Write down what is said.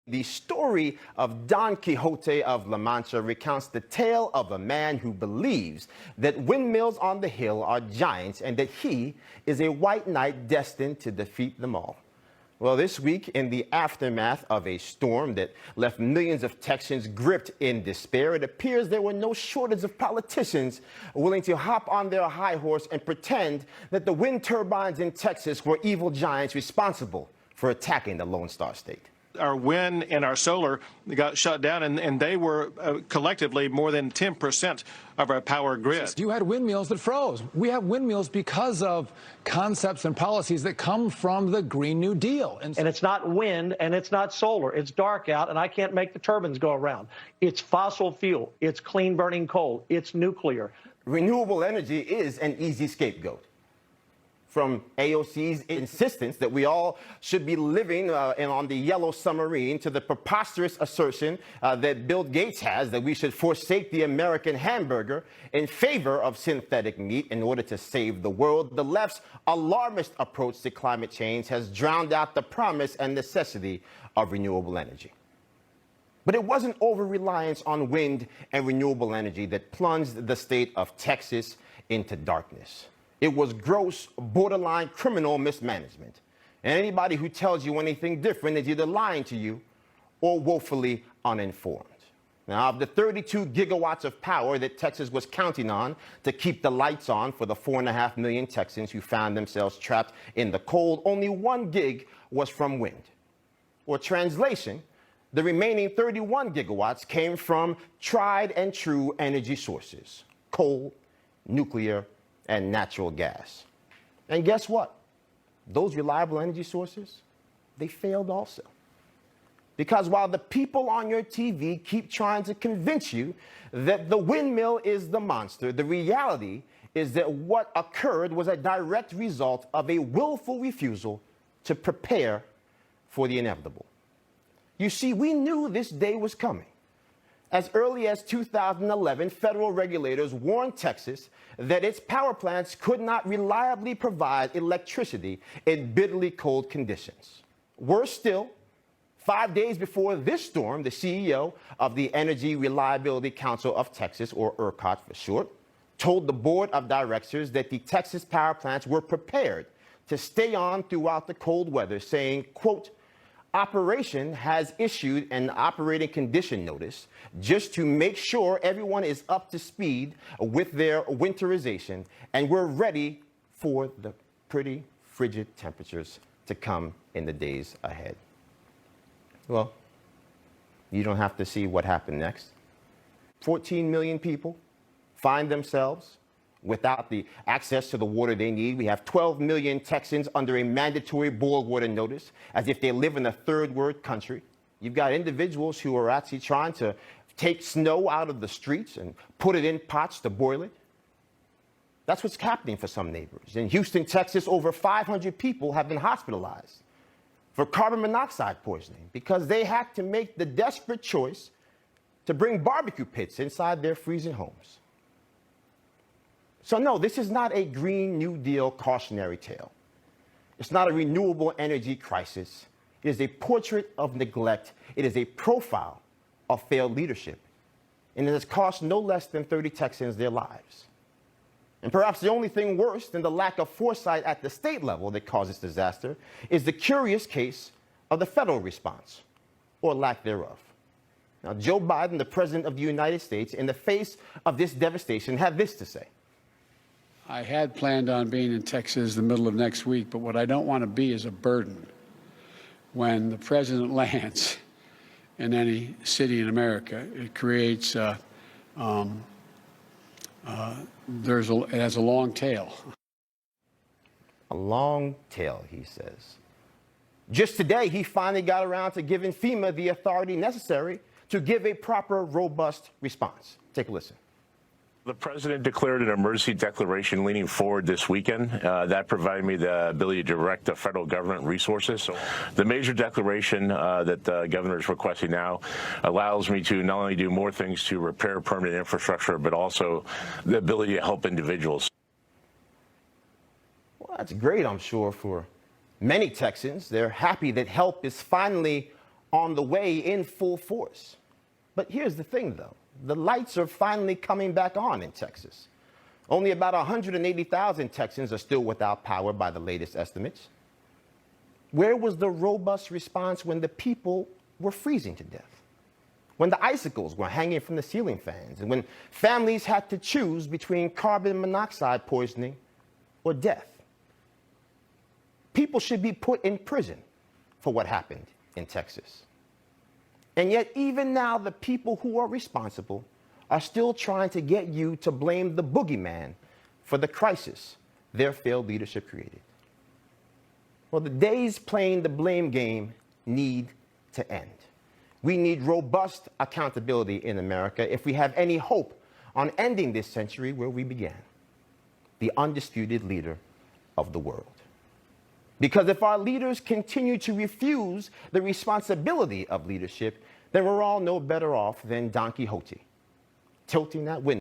The story of Don Quixote of La Mancha recounts the tale of a man who believes that windmills on the hill are giants and that he is a white knight destined to defeat them all. Well, this week, in the aftermath of a storm that left millions of Texans gripped in despair, it appears there were no shortage of politicians willing to hop on their high horse and pretend that the wind turbines in Texas were evil giants responsible for attacking the Lone Star State. Our wind and our solar got shut down, and they were collectively more than 10% of our power grid. You had windmills that froze. We have windmills because of concepts and policies that come from the Green New Deal. And it's not wind and it's not solar. It's dark out and I can't make the turbines go around. It's fossil fuel. It's clean burning coal. It's nuclear. Renewable energy is an easy scapegoat. From AOC's insistence that we all should be living on the yellow submarine to the preposterous assertion that Bill Gates has that we should forsake the American hamburger in favor of synthetic meat in order to save the world, the left's alarmist approach to climate change has drowned out the promise and necessity of renewable energy. But it wasn't over-reliance on wind and renewable energy that plunged the state of Texas into darkness. It was gross, borderline criminal mismanagement. And anybody who tells you anything different is either lying to you or woefully uninformed. Now, of the 32 gigawatts of power that Texas was counting on to keep the lights on for the 4.5 million Texans who found themselves trapped in the cold, only 1 gig was from wind. Or translation, the remaining 31 gigawatts came from tried and true energy sources: coal, nuclear, and natural gas. And guess what? Those reliable energy sources, they failed also. Because while the people on your TV keep trying to convince you that the windmill is the monster, the reality is that what occurred was a direct result of a willful refusal to prepare for the inevitable. You see, we knew this day was coming. As early as 2011, federal regulators warned Texas that its power plants could not reliably provide electricity in bitterly cold conditions. Worse still, 5 days before this storm, the CEO of the Energy Reliability Council of Texas, or ERCOT for short, told the board of directors that the Texas power plants were prepared to stay on throughout the cold weather, saying, quote, "Operation has issued an operating condition notice just to make sure everyone is up to speed with their winterization, and we're ready for the pretty frigid temperatures to come in the days ahead." Well, you don't have to see what happened next. 14 million people find themselves without the access to the water they need. We have 12 million Texans under a mandatory boil water notice, as if they live in a third world country. You've got individuals who are actually trying to take snow out of the streets and put it in pots to boil it. That's what's happening for some neighbors. In Houston, Texas, over 500 people have been hospitalized for carbon monoxide poisoning because they had to make the desperate choice to bring barbecue pits inside their freezing homes. So no, this is not a Green New Deal cautionary tale. It's not a renewable energy crisis. It is a portrait of neglect. It is a profile of failed leadership. And it has cost no less than 30 Texans their lives. And perhaps the only thing worse than the lack of foresight at the state level that caused this disaster is the curious case of the federal response, or lack thereof. Now, Joe Biden, the President of the United States, in the face of this devastation, had this to say. I had planned on being in Texas the middle of next week, but what I don't want to be is a burden. When the president lands in any city in America, it creates, it has a long tail. A long tail, he says. Just today, he finally got around to giving FEMA the authority necessary to give a proper, robust response. Take a listen. The president declared an emergency declaration leaning forward this weekend. That provided me the ability to direct the federal government resources. So the major declaration that the governor is requesting now allows me to not only do more things to repair permanent infrastructure, but also the ability to help individuals. Well, that's great, I'm sure, for many Texans. They're happy that help is finally on the way in full force. But here's the thing, though. The lights are finally coming back on in Texas. Only about 180,000 Texans are still without power by the latest estimates. Where was the robust response when the people were freezing to death? When the icicles were hanging from the ceiling fans, and when families had to choose between carbon monoxide poisoning or death? People should be put in prison for what happened in Texas. And yet, even now, the people who are responsible are still trying to get you to blame the boogeyman for the crisis their failed leadership created. Well, the days playing the blame game need to end. We need robust accountability in America if we have any hope on ending this century where we began, the undisputed leader of the world. Because if our leaders continue to refuse the responsibility of leadership, then we're all no better off than Don Quixote, tilting that window